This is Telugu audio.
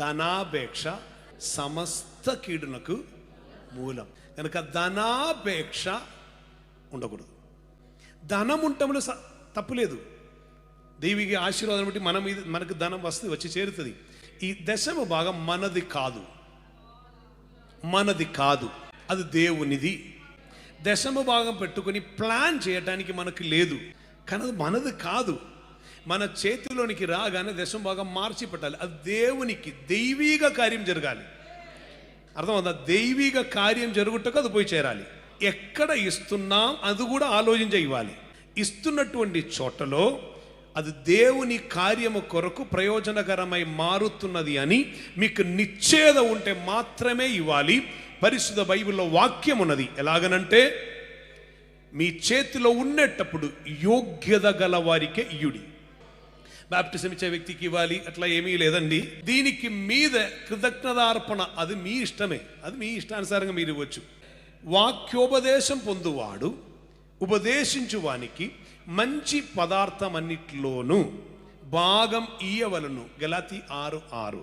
ధనాపేక్ష సమస్త కీడునకు మూలం కనుక ధనాపేక్ష ఉండకూడదు. ధనం ఉండటంలో తప్పులేదు. దైవిక ఆశీర్వాదం బట్టి మనకు ధనం వస్తుంది, వచ్చి చేరుతుంది. ఈ దశమ భాగం మనది కాదు, అది దేవునిది. దశమ భాగం పెట్టుకుని ప్లాన్ చేయటానికి మనకు లేదు, కానీ అది మనది కాదు. మన చేతిలోనికి రాగానే దశమ భాగం మార్చి పెట్టాలి. అది దేవునికి దైవిక కార్యం జరగాలి. అర్థమవుతుందా? దైవిక కార్యం జరుగుటకు అది పోయి చేరాలి. ఎక్కడ ఇస్తున్నాం అది కూడా ఆలోచించి ఇవ్వాలి. ఇస్తున్నటువంటి చోటలో అది దేవుని కార్యము కొరకు ప్రయోజనకరమై మారుతున్నది అని మీకు నిశ్చయత ఉంటే మాత్రమే ఇవ్వాలి. పరిశుద్ధ బైబిల్లో వాక్యం ఉన్నది. ఎలాగనంటే, మీ చేతిలో ఉన్నప్పుడు యోగ్యత గల వారికే ఇయ్యుడి. బాప్టిజం ఇచ్చే వ్యక్తికి ఇవ్వాలి అట్లా ఏమీ లేదండి. దీనికి మీద కృతజ్ఞతార్పణ అది మీ ఇష్టమే, అది మీ ఇష్టానుసారంగా మీరు ఇవ్వచ్చు. వాక్యోపదేశం పొందువాడు ఉపదేశించువానికి మంచి పదార్థమన్నిటిలోనూ భాగం ఇయ్యవలను. గలాతీ 6:6.